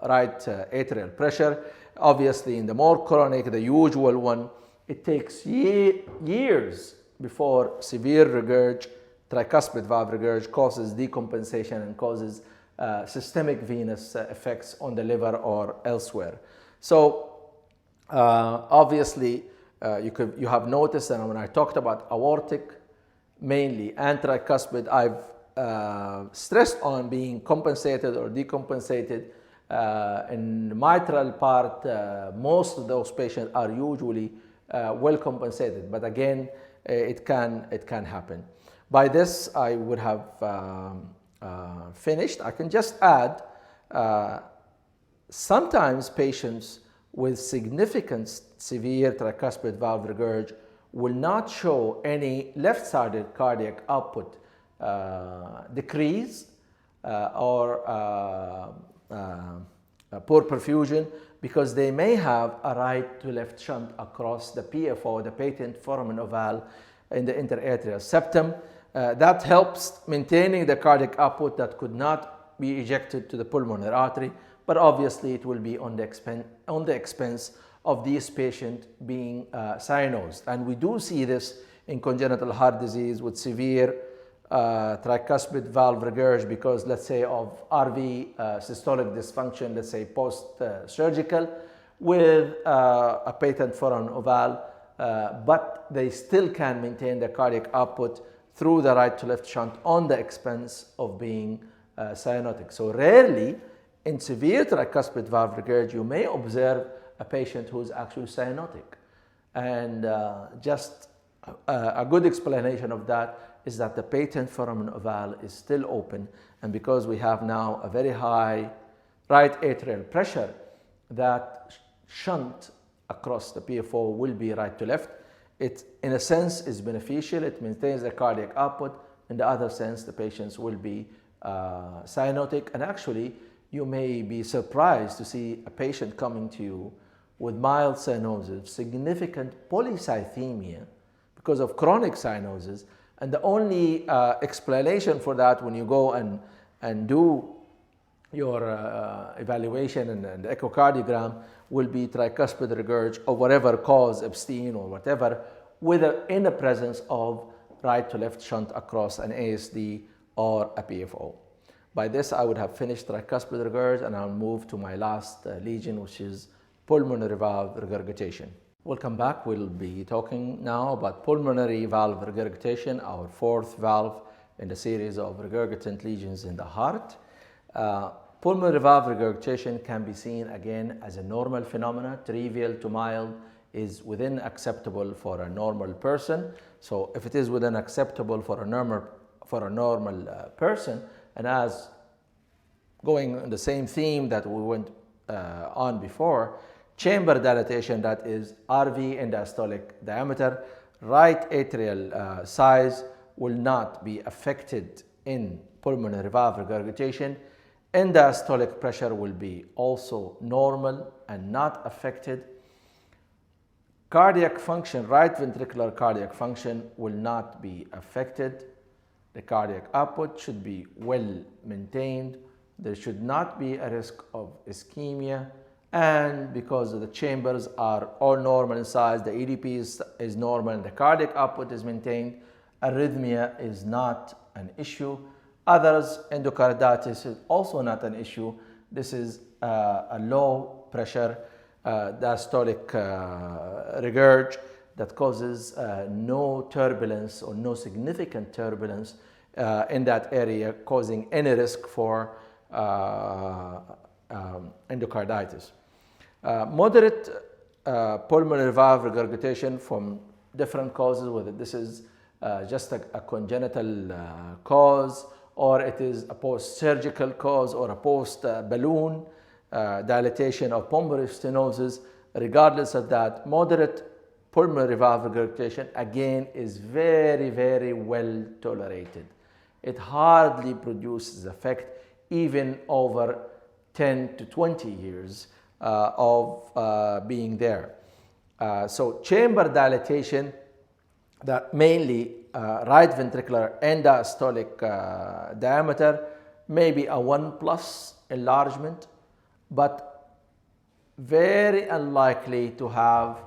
right atrial pressure. Obviously, in the more chronic, the usual one, it takes years before severe regurg, tricuspid valve regurg, causes decompensation and causes systemic venous effects on the liver or elsewhere. So obviously, you have noticed that when I talked about aortic mainly and tricuspid, I've stressed on being compensated or decompensated. In the mitral part, most of those patients are usually well compensated, but again, it can happen. By this, I would have finished. I can just add, sometimes patients with significant severe tricuspid valve regurg will not show any left-sided cardiac output decrease or poor perfusion because they may have a right to left shunt across the PFO, the patent foramen ovale, in the interatrial septum. That helps maintaining the cardiac output that could not be ejected to the pulmonary artery, but obviously it will be on the expense of these patients being cyanosed. And we do see this in congenital heart disease with severe tricuspid valve regurg because, let's say, of RV systolic dysfunction, let's say post-surgical, with a patent foramen ovale, but they still can maintain the cardiac output through the right to left shunt on the expense of being cyanotic. So rarely in severe tricuspid valve regurg, you may observe a patient who is actually cyanotic. And just a good explanation of that is that the patent foramen ovale is still open, and because we have now a very high right atrial pressure, that shunt across the PFO will be right to left. It, in a sense, is beneficial. It maintains the cardiac output. In the other sense, the patients will be cyanotic, and actually, you may be surprised to see a patient coming to you with mild cyanosis, significant polycythemia because of chronic cyanosis. And the only explanation for that when you go and do your evaluation and the echocardiogram will be tricuspid regurg of whatever cause, Epstein or whatever, in the presence of right to left shunt across an ASD or a PFO. By this, I would have finished tricuspid regurg, and I'll move to my last lesion, which is pulmonary valve regurgitation. Welcome back. We'll be talking now about pulmonary valve regurgitation, our fourth valve in the series of regurgitant lesions in the heart. Pulmonary valve regurgitation can be seen again as a normal phenomena, trivial to mild, is within acceptable for a normal person. So if it is within acceptable for a normal person, and as going on the same theme that we went on before, chamber dilatation, that is RV in diastolic diameter, right atrial size will not be affected in pulmonary valve regurgitation. End diastolic pressure will be also normal and not affected. Cardiac function, right ventricular cardiac function will not be affected. The cardiac output should be well maintained. There should not be a risk of ischemia. And because the chambers are all normal in size, the EDP is normal, and the cardiac output is maintained, arrhythmia is not an issue. Others, endocarditis is also not an issue. This is a low pressure diastolic regurg that causes no turbulence or no significant turbulence in that area, causing any risk for endocarditis. Moderate pulmonary valve regurgitation from different causes, whether this is just a congenital cause, or it is a post-surgical cause, or a post-balloon dilatation of pulmonary stenosis. Regardless of that, moderate pulmonary valve regurgitation again is very, very well tolerated. It hardly produces effect even over 10 to 20 years of being there. So chamber dilatation, that mainly right ventricular end diastolic diameter, may be a 1+ enlargement, but very unlikely to have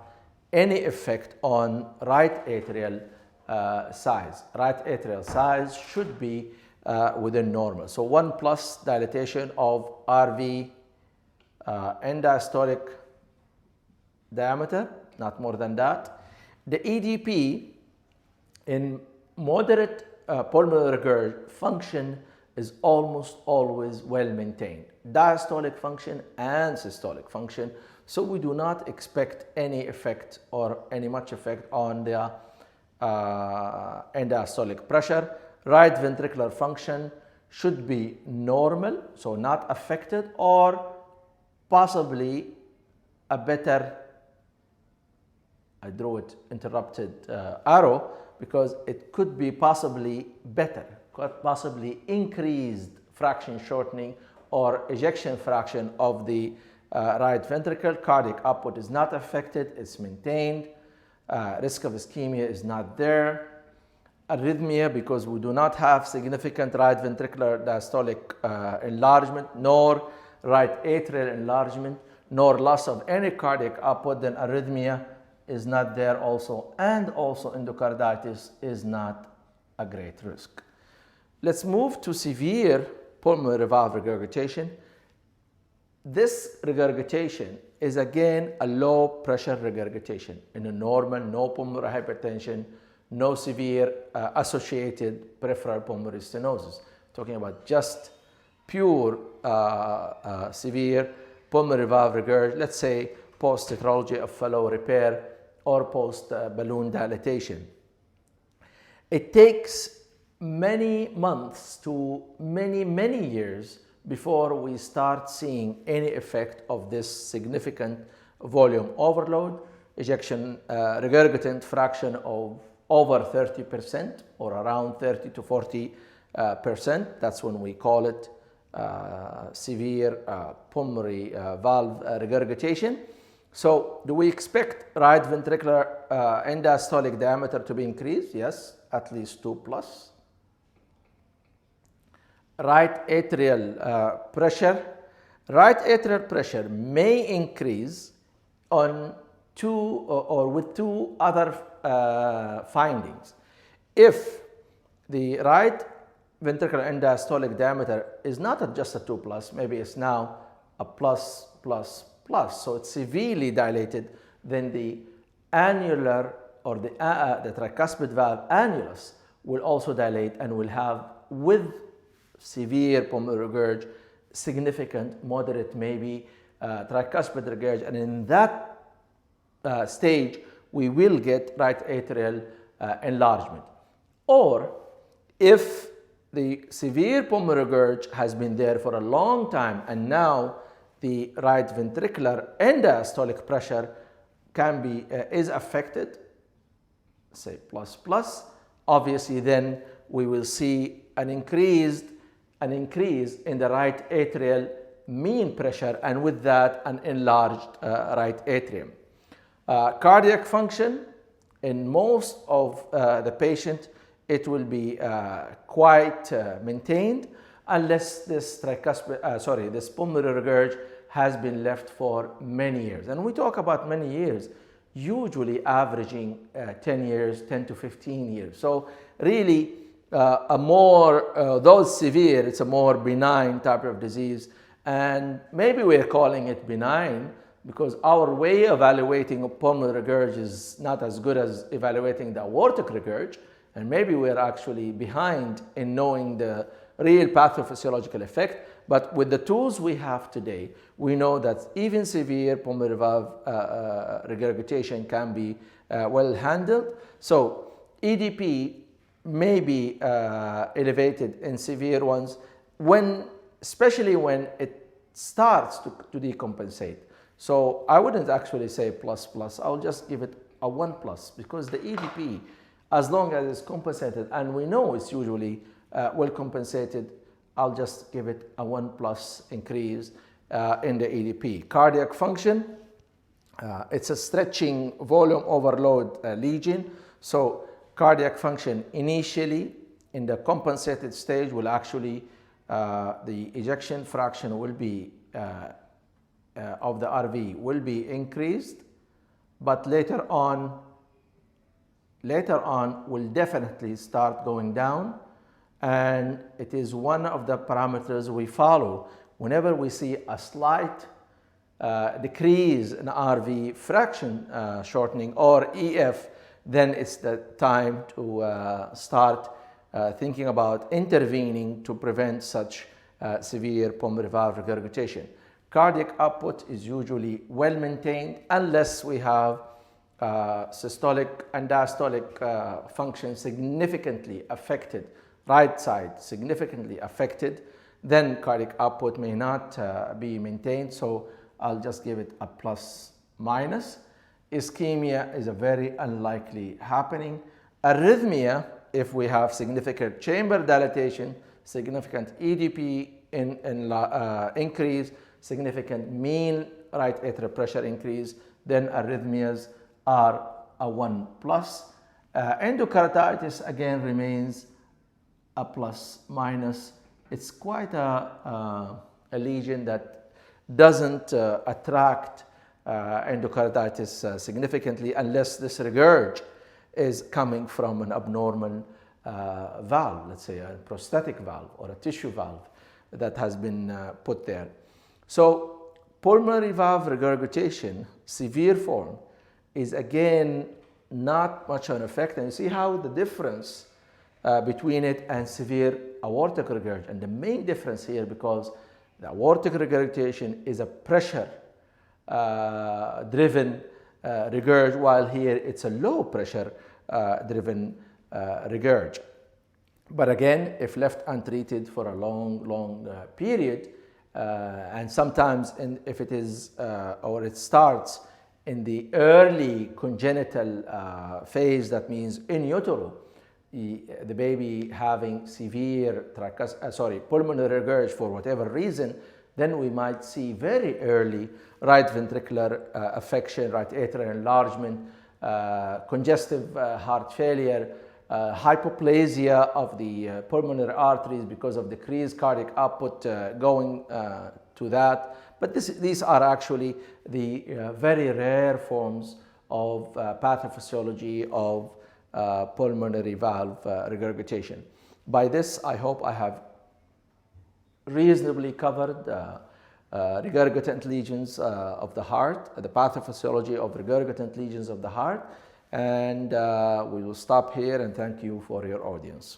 any effect on right atrial size. Right atrial size should be within normal. So 1+ dilatation of RV end diastolic diameter, not more than that. The EDP in moderate pulmonary regurg function is almost always well maintained, diastolic function and systolic function. So we do not expect any effect or any much effect on the end diastolic pressure. Right ventricular function should be normal, so not affected, or possibly a better, I drew it interrupted arrow, because it could be possibly better, could possibly increased fraction shortening or ejection fraction of the right ventricle. Cardiac output is not affected, it's maintained. Risk of ischemia is not there. Arrhythmia, because we do not have significant right ventricular diastolic enlargement, nor right atrial enlargement, nor loss of any cardiac output, then arrhythmia is not there also, and also endocarditis is not a great risk. Let's move to severe pulmonary valve regurgitation. This regurgitation is again a low pressure regurgitation in a normal, no pulmonary hypertension, no severe associated peripheral pulmonary stenosis. Talking about just pure severe pulmonary valve regurg, let's say post-tetralogy of fellow repair or post-balloon dilatation. It takes many months to many years before we start seeing any effect of this significant volume overload. Ejection regurgitant fraction of over 30% or around 30 to 40%. That's when we call it severe pulmonary valve regurgitation. So do we expect right ventricular end diastolic diameter to be increased? Yes, at least 2+. Right atrial pressure. Right atrial pressure may increase on with two other findings. If the right ventricular end diastolic diameter is not just a 2+, maybe it's now a plus, so it's severely dilated, then the annular or the tricuspid valve annulus will also dilate and will have, with severe pulmonary regurg, significant, moderate, maybe tricuspid regurg, and in that stage we will get right atrial enlargement. Or if the severe pulmonary regurg has been there for a long time and now the right ventricular and diastolic pressure can be is affected, say plus, obviously then we will see an increase in the right atrial mean pressure, and with that an enlarged right atrium. Cardiac function, in most of the patient, it will be quite maintained unless this this pulmonary regurg has been left for many years. And we talk about many years, usually averaging 10 years, 10 to 15 years. So really, those severe, it's a more benign type of disease. And maybe we're calling it benign because our way of evaluating pulmonary regurg is not as good as evaluating the aortic regurg. And maybe we're actually behind in knowing the real pathophysiological effect. But with the tools we have today, we know that even severe pulmonary valve regurgitation can be well handled. So EDP may be elevated in severe ones, especially when it starts to decompensate. So I wouldn't actually say plus, I'll just give it a 1+, because the EDP, as long as it's compensated, and we know it's usually well compensated, I'll just give it a 1+ increase in the EDP. Cardiac function, it's a stretching volume overload lesion. So cardiac function initially in the compensated stage will actually, the ejection fraction will be of the RV will be increased, but later on will definitely start going down. And it is one of the parameters we follow whenever we see a slight decrease in RV fraction shortening or EF, then it's the time to start thinking about intervening to prevent such severe pulmonary valve regurgitation. Cardiac output is usually well maintained unless we have systolic and diastolic function significantly affected, right side significantly affected, then cardiac output may not be maintained. So I'll just give it a plus minus. Ischemia is a very unlikely happening. Arrhythmia, if we have significant chamber dilatation, significant EDP increase, significant mean right atrial pressure increase, then arrhythmias are a 1+. Endocarditis again remains a plus minus. It's quite a lesion that doesn't attract endocarditis significantly unless this regurg is coming from an abnormal valve, let's say a prosthetic valve or a tissue valve that has been put there. So pulmonary valve regurgitation, severe form, is again not much of an effect. And you see how the difference between it and severe aortic regurg. And the main difference here, because the aortic regurgitation is a pressure driven regurg, while here it's a low pressure driven regurg. But again, if left untreated for a long period, and sometimes if it is or it starts in the early congenital phase, that means in utero, the baby having severe pulmonary regurg for whatever reason, then we might see very early right ventricular affection, right atrial enlargement, congestive heart failure, hypoplasia of the pulmonary arteries because of decreased cardiac output going to that. But these are actually the very rare forms of pathophysiology of pulmonary valve regurgitation. By this, I hope I have reasonably covered regurgitant lesions of the heart, the pathophysiology of regurgitant lesions of the heart. And we will stop here and thank you for your audience.